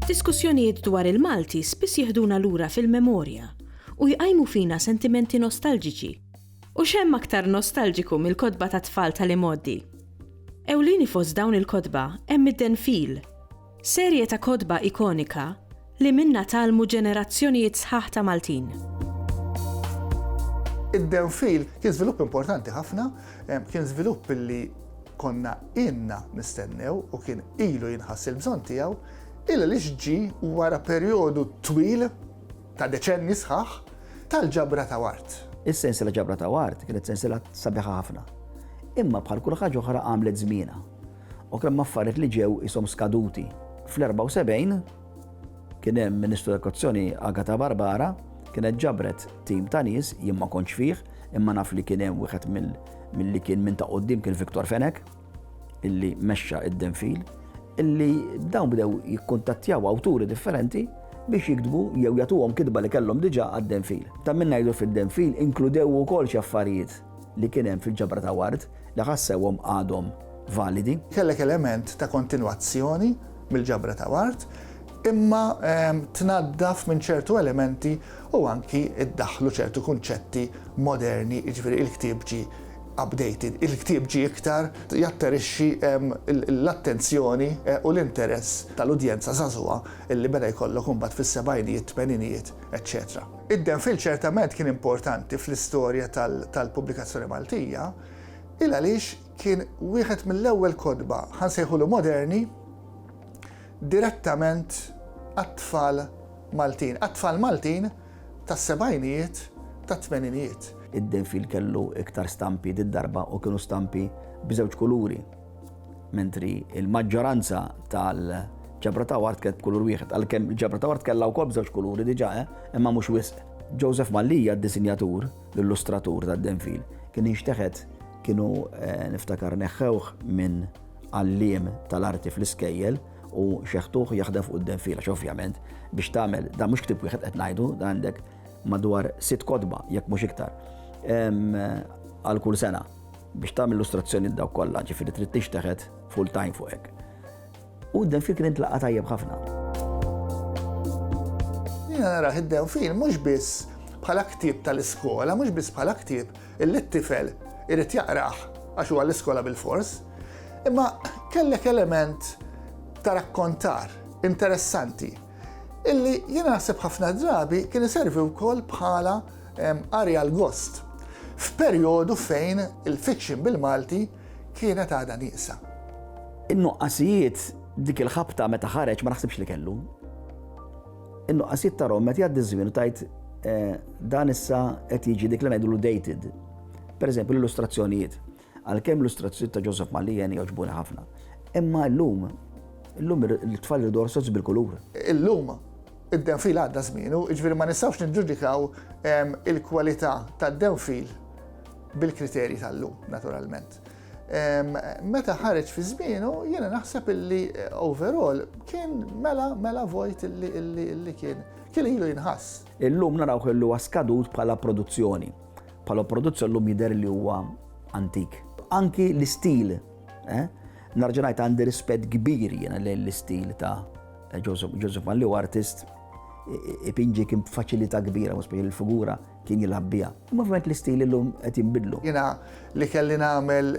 Diskussjonijiet dwar il-Malti spiss jieħduna lura fil-memorja u jqajmu fina sentimenti nostalġiċi. U xemm aktar nostalġiku mill-kodba ta' tfal tal-imoddi. Ewlieni fost dawn il-kodba hemm id-Denfil, serje ta' kodba ikonika li minna talmu ġenerazzjonijiet sħaħ ta' Maltin. Id-Denfil kien żvilupp importanti ħafna, kien żvilupp li konna inna nistennew u kien ilu jinħass il-bżonn tiegħu, illa li ġi wara perjodu twil ta' deċenni sħaħ tal-ġabra ta' Wart. Is-sensiela ġabra ta' Wart kienet sensiela sabiħa ħafna. Imma bħal kull ħaġa oħra għamlet żmienha. U kemm affarijiet li ġew ishom skaduti. Fl-74 kien hemm Ministru tal-Edukazzjoni Agata Barbara kienet ġabret tim ta' nies jien ma kontx fih, imma naf li kien hemm wieħed milli kien minn ta' quddiem kien Viktor Fenek illi mexxa id-Denfil, illi dawn bdew jikkuntattjaw awturi differenti biex jikdbu jew jagħtuhom kidba li kellhom diġà għad-Denfil. Ta' min ngħidu fid-Denfil inkludew ukoll xi affarijiet li kien hemm fil-ġabra ta' Wart li ħassewhom għadhom validi. Kellek element ta' kontinwazzjoni mill-ġabra ta' Wart, imma tnaddaf minn ċertu elementi u anki iddaħħlu ċertu kunċetti moderni, jiġifieri il-ktieb ġie updated, il-ktieb ġie iktar jatterixxi l-attenzjoni u l-interess tal-udjenza żagħżugħa illi beda jkollok imbagħad fis-sebgħinijiet, tmeninijiet, eċċetera. Id-Denfil ċertament kien importanti fl-istorja tal-pubblikazzjoni Maltija il għaliex kien wieħed mill-ewwel kodba ħansejħulu moderni direttament għat-tfal Maltin tas-sebgħinijiet, tat-tmeninijiet. Id-Denfil kellu iktar stampi darba u kienu stampi b'żewġ kuluri. Mentri il-maġġoranza tal-ġabra ta' Wart kienet kulur wieħed, għalkemm il-ġabra ta' Wart kellha wkoll b'żewġ kuluri diġà, imma mhux wisq. Joseph Mallija, d-disinjatur, l-illustratur tad-Denfil, kien jinxteħed kienu niftakar neħħewh minn għalliem tal-arti fl-iskejjel u xeħtuh jaħdem fuq id-Denfil, għax ovvjament biex tagħmel dan mhux ktieb wieħed qed ngħidu, dan għandek madwar 6 kodba jekk mhux iktar. Għal kull sena biex tagħmel illustrazzjoni daw kollha, ġifieri trid tixteħed full time fuq hekk. U d-Denfil kien intlaqa' tajjeb ħafna. Jiena nara id-Denfil mhux biss bħala ktieb tal-iskola, mhux biss bħala ktieb illi t-tifel irid jaqrah għax huwa l-iskola bil-fors, imma kellek element ta' rakkontar interessanti illi jiena naħseb ħafna drabi kien iservi wkoll bħala Arial Ghost f'perjodu fejn il-fiction bil-Malti kienet għadha nieqsa. In-nuqqasijiet dik il-ħabta meta ħareġ ma naħsibx li kellu. In-nuqqasijiet tarhom meta jgħaddi żmien u tajt dan issa qed jiġi dik li ngħidulu dated. Pereżempju l-illustrazzjonijiet. Għalkemm l-illustrazzjonijiet ta' Joseph Mallija jogħġbuni ħafna. Imma llum il-tfal irdu orsos bil-kulur. Illum id-Denfil għadda żmienu, jiġifieri ma nistgħux niġġudikaw il-kwalità tad-Denfil bil-kriterji tal-lum, naturalment. Meta ħareġ fi żmienu, jiena naħseb illi overall kien mela vojt illi kien ilu jinħass. Illum naraw kellu huwa skadut bħala produzzjoni. Bħala produzzjoni llum jidher li huwa antik. Anki l-istil, narġa' ngħid għandi rispett kbir jiena lejn l-istil ta' Joseph Mallija huwa artist ipinġi kien b'faċilità kbira, mhux il-figura kien jilħab biha. Imma ovvjament l-istil illum qed jinbidlu. Jiena li kelli nagħmel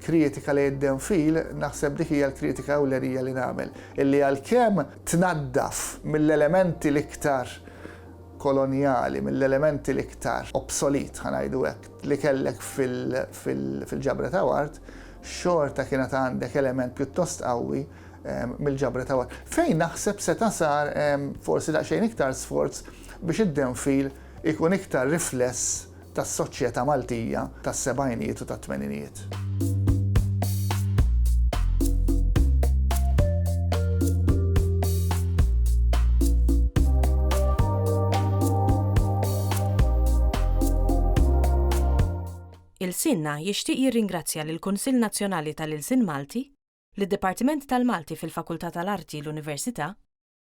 kritika lejn id-Denfil, naħseb dik hija l-kritika ewlenija li nagħmel. Illi għalkemm tnaddaf mill-elementi l-iktar kolonjali, mill-elementi l-iktar obsolit, ħanajdu hekk, li kellek fil-ġabra ta' Wart, xorta kienet għandek element pjuttost qawwi mill-ġabra ta' Wart. Fejn naħseb seta' sar forsi daqsxejn iktar sforz biex id-Denfil ikun iktar rifless tas-soċjetà Maltija tas-sebgħinijiet u tat-tmeninijiet. Il-Sinna jixtieq jirringrazzja lill-Kunsill Nazzjonali tal-Ilsien Malti, lid-Dipartiment tal-Malti fil-Fakultà tal-Arti l-Università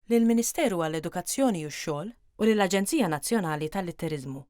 lill-Ministeru għall-Edukazzjoni u x-Xogħol u lill-Aġenzija Nazzjonali tal-Litterizmu.